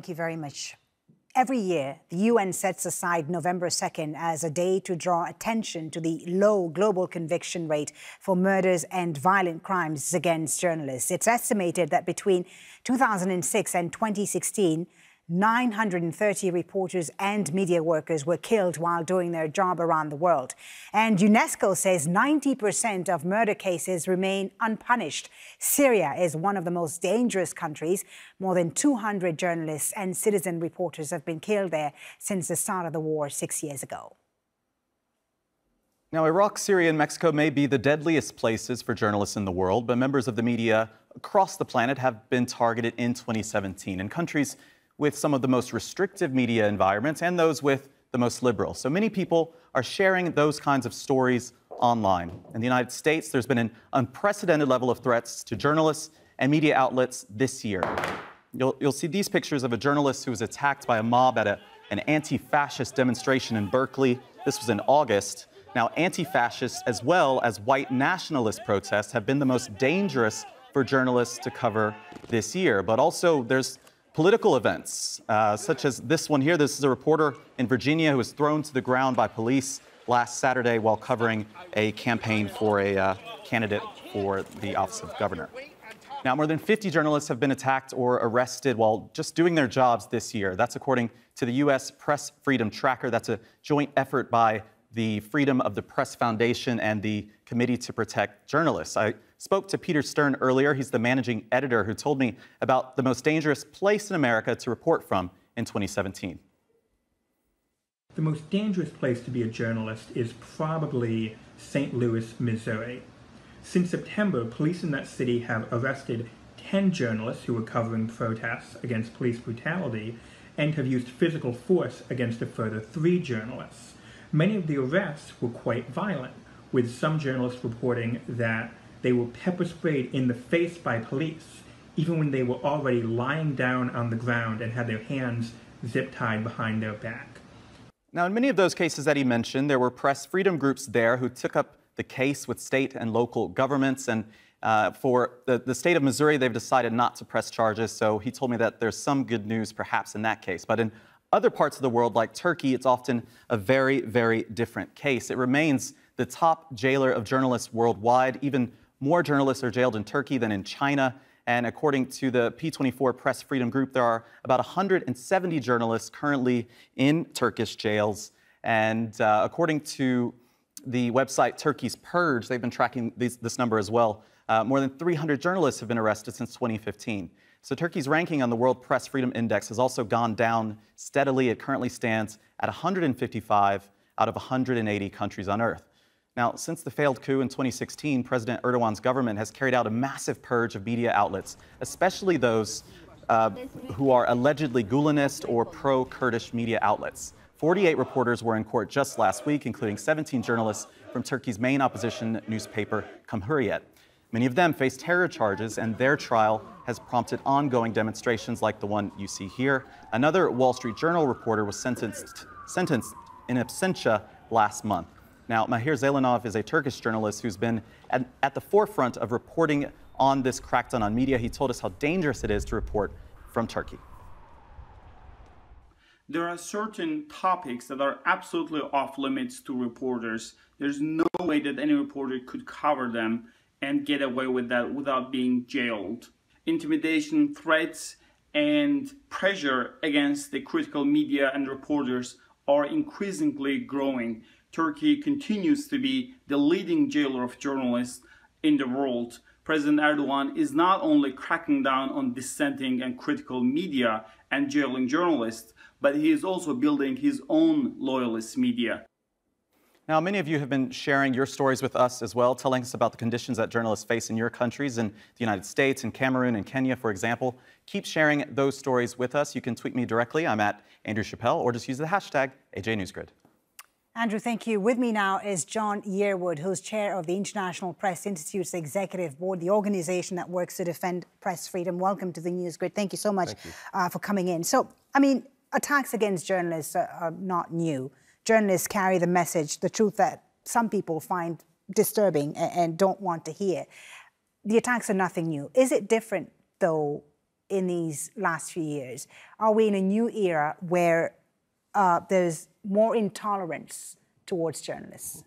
Thank you very much. Every year, the UN sets aside November 2nd as a day to draw attention to the low global conviction rate for murders and violent crimes against journalists. It's estimated that between 2006 and 2016, 930 reporters and media workers were killed while doing their job around the world. And UNESCO says 90% of murder cases remain unpunished. Syria is one of the most dangerous countries. More than 200 journalists and citizen reporters have been killed there since the start of the war 6 years ago. Now, Iraq, Syria, and Mexico may be the deadliest places for journalists in the world, but members of the media across the planet have been targeted in 2017 in countries with some of the most restrictive media environments and those with the most liberal. So many people are sharing those kinds of stories online. In the United States, there's been an unprecedented level of threats to journalists and media outlets this year. You'll see these pictures of a journalist who was attacked by a mob at an anti-fascist demonstration in Berkeley. This was in August. Now, anti-fascists as well as white nationalist protests have been the most dangerous for journalists to cover this year. But also there's political events, such as this one here. This is a reporter in Virginia who was thrown to the ground by police last Saturday while covering a campaign for a candidate for the office of governor. Now, more than 50 journalists have been attacked or arrested while just doing their jobs this year. That's according to the U.S. Press Freedom Tracker. That's a joint effort by the Freedom of the Press Foundation and the Committee to Protect Journalists. I spoke to Peter Stern earlier. He's the managing editor who told me about the most dangerous place in America to report from in 2017. The most dangerous place to be a journalist is probably St. Louis, Missouri. Since September, police in that city have arrested 10 journalists who were covering protests against police brutality and have used physical force against a further 3 journalists. Many of the arrests were quite violent, with some journalists reporting that they were pepper sprayed in the face by police, even when they were already lying down on the ground and had their hands zip-tied behind their back. Now, in many of those cases that he mentioned, there were press freedom groups there who took up the case with state and local governments. And for the state of Missouri, they've decided not to press charges. So he told me that there's some good news perhaps in that case. But in other parts of the world, like Turkey, it's often a very, very different case. It remains the top jailer of journalists worldwide. Even more journalists are jailed in Turkey than in China. And according to the P24 Press Freedom Group, there are about 170 journalists currently in Turkish jails. And according to the website Turkey's Purge, they've been tracking this number as well. More than 300 journalists have been arrested since 2015. So Turkey's ranking on the World Press Freedom Index has also gone down steadily. It currently stands at 155 out of 180 countries on Earth. Now, since the failed coup in 2016, President Erdogan's government has carried out a massive purge of media outlets, especially those who are allegedly Gulenist or pro-Kurdish media outlets. 48 reporters were in court just last week, including 17 journalists from Turkey's main opposition newspaper, Cumhuriyet. Many of them face terror charges, and their trial has prompted ongoing demonstrations like the one you see here. Another Wall Street Journal reporter was sentenced in absentia last month. Now, Mahir Zelenov is a Turkish journalist who's been at the forefront of reporting on this crackdown on media. He told us how dangerous it is to report from Turkey. There are certain topics that are absolutely off limits to reporters. There's no way that any reporter could cover them and get away with that without being jailed. Intimidation, threats, and pressure against the critical media and reporters are increasingly growing. Turkey continues to be the leading jailer of journalists in the world. President Erdogan is not only cracking down on dissenting and critical media and jailing journalists, but he is also building his own loyalist media. Now, many of you have been sharing your stories with us as well, telling us about the conditions that journalists face in your countries, in the United States, in Cameroon, and Kenya, for example. Keep sharing those stories with us. You can tweet me directly. I'm at Andrew Chappelle, or just use the hashtag AJNewsGrid. Andrew, thank you. With me now is John Yearwood, who's chair of the International Press Institute's Executive Board, the organization that works to defend press freedom. Welcome to the NewsGrid. Thank you so much for coming in. So, I mean, attacks against journalists are not new. Journalists carry the message, the truth that some people find disturbing and don't want to hear. The attacks are nothing new. Is it different, though, in these last few years? Are we in a new era where there's more intolerance towards journalists?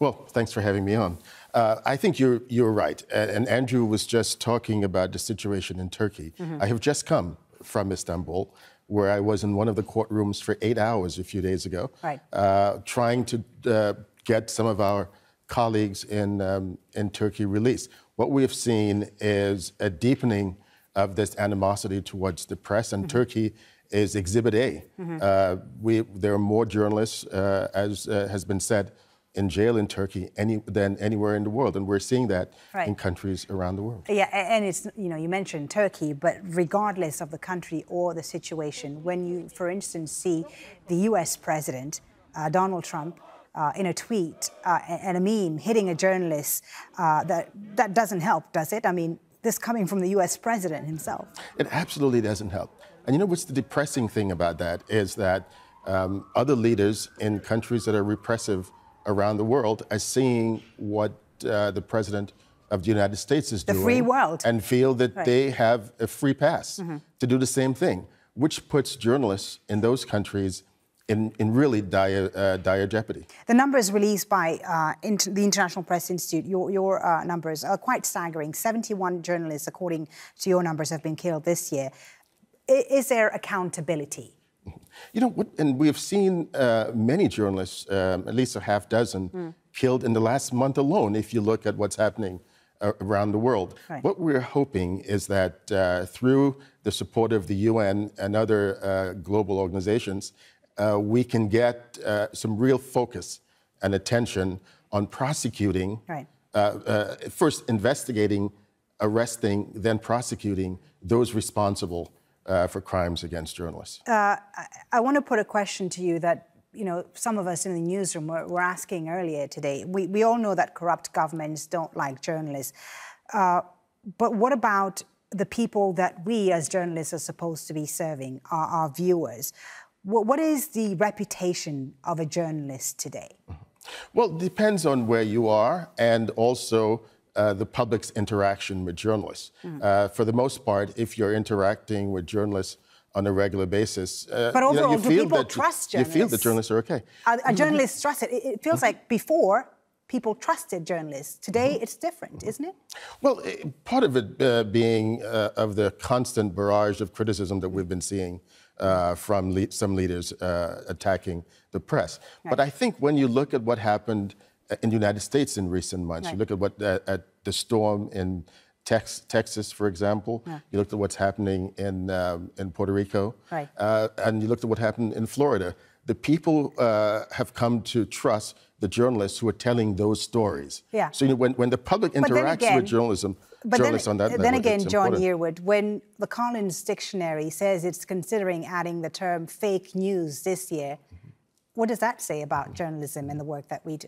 Well, thanks for having me on. I think you're right. And Andrew was just talking about the situation in Turkey. I have just come from Istanbul, where I was in one of the courtrooms for 8 hours a few days ago, trying to get some of our colleagues in Turkey released. What we have seen is a deepening of this animosity towards the press, and Turkey is Exhibit A. There are more journalists, as has been said, in jail in Turkey than anywhere in the world, and we're seeing that in countries around the world. Yeah, and it's, you mentioned Turkey, but regardless of the country or the situation, when you, for instance, see the U.S. president, Donald Trump, in a tweet and a meme hitting a journalist, that doesn't help, does it? I mean, this coming from the U.S. president himself. It absolutely doesn't help. And you know what's the depressing thing about that is that other leaders in countries that are repressive around the world are seeing what the president of the United States is doing. The free world. And feel that they have a free pass to do the same thing, which puts journalists in those countries in really dire jeopardy. The numbers released by the International Press Institute, your numbers, are quite staggering. 71 journalists, according to your numbers, have been killed this year. Is there accountability? You know, and we've seen many journalists, at least a half dozen, killed in the last month alone, if you look at what's happening around the world. What we're hoping is that through the support of the UN and other global organizations, we can get some real focus and attention on prosecuting, first investigating, arresting, then prosecuting those responsible for crimes against journalists. I want to put a question to you that, some of us in the newsroom were asking earlier today. We all know that corrupt governments don't like journalists. But what about the people that we as journalists are supposed to be serving, our viewers? What is the reputation of a journalist today? Well, it depends on where you are and also the public's interaction with journalists. For the most part, if you're interacting with journalists on a regular basis, but overall, do people trust journalists? You feel that journalists are okay. Are journalists trusted? It feels like before, people trusted journalists. Today, it's different, isn't it? Well, part of it being of the constant barrage of criticism that we've been seeing from some leaders attacking the press. But I think when you look at what happened in the United States in recent months, you look at the storm in Texas, for example, you looked at what's happening in Puerto Rico, and you looked at what happened in Florida. The people have come to trust the journalists who are telling those stories. So when the public interacts with journalists on that level, then again, John Yearwood, when the Collins Dictionary says it's considering adding the term fake news this year, what does that say about journalism and the work that we do?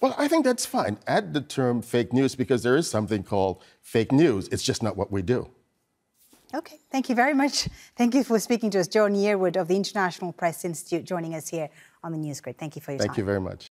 Well, I think that's fine. Add the term fake news because there is something called fake news. It's just not what we do. Okay, thank you very much. Thank you for speaking to us. John Yearwood of the International Press Institute joining us here on the News Grid. Thank you for your time. Thank you very much.